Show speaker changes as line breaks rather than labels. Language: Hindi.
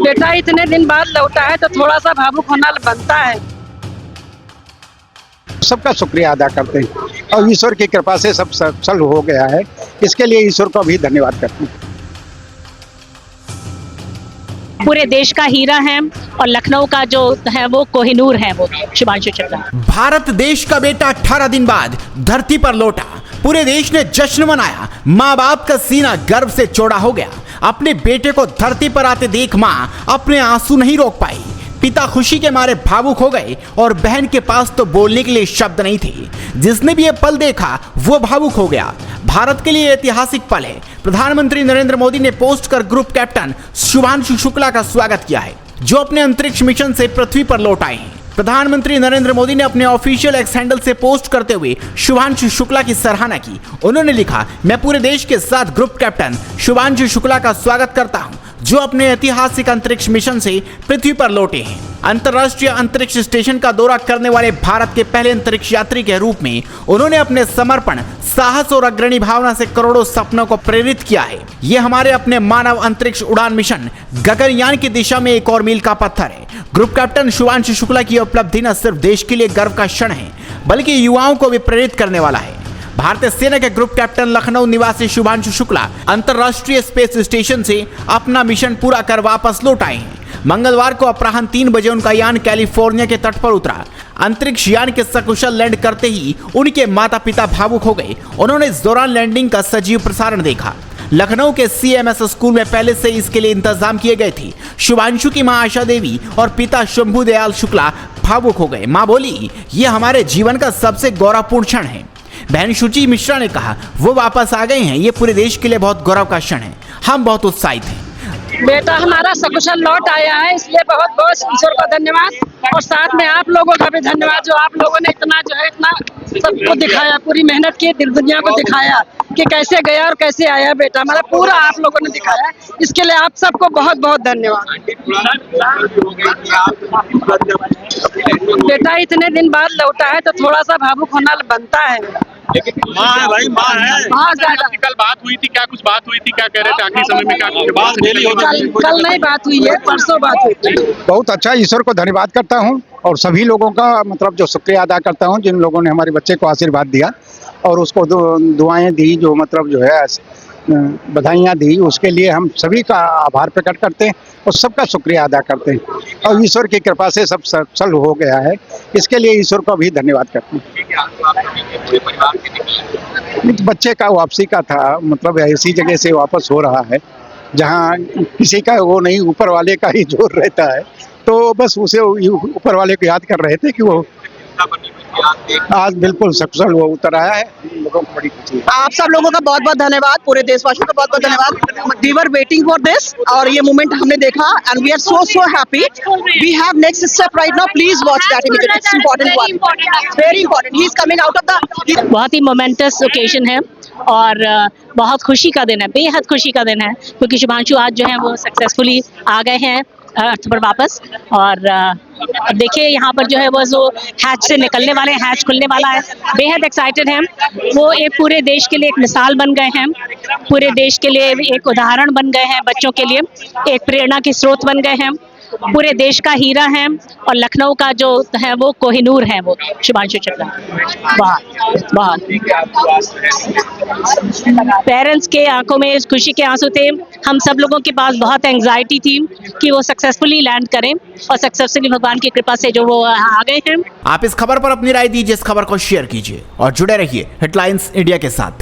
बेटा इतने दिन बाद लौटा है तो थोड़ा सा भावुक होना बनता है।
सबका शुक्रिया अदा करते हैं और ईश्वर की कृपा से सब सफल हो गया है। इसके लिए ईश्वर को भी धन्यवाद करते हैं।
पूरे देश का हीरा है और लखनऊ का जो है वो कोहिनूर है, वो शुभांशु शुक्ला।
भारत देश का बेटा 18 दिन बाद धरती पर लौटा। पूरे देश ने जश्न मनाया। माँ बाप का सीना गर्व से चौड़ा हो गया। अपने बेटे को धरती पर आते देख माँ अपने आंसू नहीं रोक पाई। पिता खुशी के मारे भावुक हो गए और बहन के पास तो बोलने के लिए शब्द नहीं थे। जिसने भी ये पल देखा वो भावुक हो गया। भारत के लिए ऐतिहासिक पल है। प्रधानमंत्री नरेंद्र मोदी ने पोस्ट कर ग्रुप कैप्टन शुभांशु शुक्ला का स्वागत किया है, जो अपने अंतरिक्ष मिशन से पृथ्वी पर लौट आए हैं। प्रधानमंत्री नरेंद्र मोदी ने अपने ऑफिशियल एक्स हैंडल से पोस्ट करते हुए शुभांशु शुक्ला की सराहना की। उन्होंने लिखा, मैं पूरे देश के साथ ग्रुप कैप्टन शुभांशु शुक्ला का स्वागत करता हूं, जो अपने ऐतिहासिक अंतरिक्ष मिशन से पृथ्वी पर लौटे हैं। अंतर्राष्ट्रीय अंतरिक्ष स्टेशन का दौरा करने वाले भारत के पहले अंतरिक्ष यात्री के रूप में उन्होंने अपने समर्पण, साहस और अग्रणी भावना से करोड़ों सपनों को प्रेरित किया है। ये हमारे अपने मानव अंतरिक्ष उड़ान मिशन गगनयान की दिशा में एक और मील का पत्थर है। ग्रुप कैप्टन शुभांशु शुक्ला की उपलब्धि न सिर्फ देश के लिए गर्व का क्षण है, बल्कि युवाओं को भी प्रेरित करने वाला है। भारतीय सेना के ग्रुप कैप्टन लखनऊ निवासी शुभांशु शुक्ला अंतर्राष्ट्रीय स्पेस स्टेशन से अपना मिशन पूरा कर वापस लौट आए हैं। मंगलवार को अपराह्न 3 बजे उनका यान कैलिफोर्निया के तट पर उतरा। अंतरिक्ष यान के सकुशल लैंड करते ही उनके माता पिता भावुक हो गए। उन्होंने इस दौरान लैंडिंग का सजीव प्रसारण देखा। लखनऊ के CMS स्कूल में पहले से इसके लिए इंतजाम किए गए थे। शुभांशु की मां आशा देवी और पिता शंभू दयाल शुक्ला भावुक हो गए। मां बोली, ये हमारे जीवन का सबसे गौरवपूर्ण क्षण है। बहन शुचि मिश्रा ने कहा, वो वापस आ गए हैं। ये पूरे देश के लिए बहुत गौरव का क्षण है। हम बहुत उत्साहित हैं।
बेटा हमारा सकुशल लौट आया है, इसलिए बहुत बहुत ईश्वर का धन्यवाद और साथ में आप लोगों का भी धन्यवाद, जो आप लोगों ने इतना सबको दिखाया, पूरी मेहनत की, दिल दुनिया को दिखाया कि कैसे गया और कैसे आया। बेटा हमारा पूरा आप लोगों ने दिखाया, इसके लिए आप सबको बहुत बहुत धन्यवाद। बेटा इतने दिन बाद लौटा है तो थोड़ा सा भावुक होना बनता है।
माँ है भाई, माँ है।
बहुत ज्यादा।
कल बात हुई थी, क्या कुछ बात हुई थी, क्या कह रहे थे आखिरी समय में, क्या कुछ
कल नहीं बात हुई है, परसों बात हुई थी।
बहुत अच्छा, ईश्वर को धन्यवाद करता हूँ और सभी लोगों का मतलब जो शुक्रिया अदा करता हूँ, जिन लोगों ने हमारे बच्चे को आशीर्वाद दिया और उसको दुआएं दी, जो मतलब जो है बधाइयाँ दी, उसके लिए हम सभी का आभार प्रकट करते हैं और सबका शुक्रिया अदा करते हैं और ईश्वर की कृपा से सब सफल हो गया है। इसके लिए ईश्वर को भी धन्यवाद करते हैं। बच्चे का वापसी का था, मतलब ऐसी जगह से वापस हो रहा है जहाँ किसी का वो नहीं, ऊपर वाले का ही जोर रहता है। तो बस उसे ऊपर वाले को याद कर रहे थे कि वो आज बिल्कुल सफल वो उतर आया है। लोगों को बड़ी खुशी है।
आप सब लोगों का बहुत बहुत धन्यवाद, पूरे देशवासियों का बहुत बहुत धन्यवाद। We were waiting for this और ये मोमेंट हमने देखा and we are so happy. We have next step right now, please watch that immediately, it's important one, very important. He is coming out of the.
बहुत ही मोमेंटस ओकेजन है और बहुत खुशी का दिन है, बेहद खुशी का दिन है, क्योंकि शुभांशु आज जो है वो सक्सेसफुली आ गए हैं अर्थ पर वापस। और देखिए यहाँ पर जो है वो जो हैच से निकलने वाले, हैच खुलने वाला है, बेहद एक्साइटेड हैं वो। एक पूरे देश के लिए एक मिसाल बन गए हैं, पूरे देश के लिए एक उदाहरण बन गए हैं, बच्चों के लिए एक प्रेरणा के स्रोत बन गए हैं। पूरे देश का हीरा है और लखनऊ का जो है वो कोहिनूर है, वो शुभांशु शुक्ला। बहुत पेरेंट्स के आंखों में खुशी के आंसू थे। हम सब लोगों के पास बहुत एंग्जाइटी थी कि वो सक्सेसफुली लैंड करें और सक्सेसफुली भगवान की कृपा से जो वो आ गए हैं।
आप इस खबर पर अपनी राय दीजिए, इस खबर को शेयर कीजिए और जुड़े रहिए हेडलाइंस इंडिया के साथ।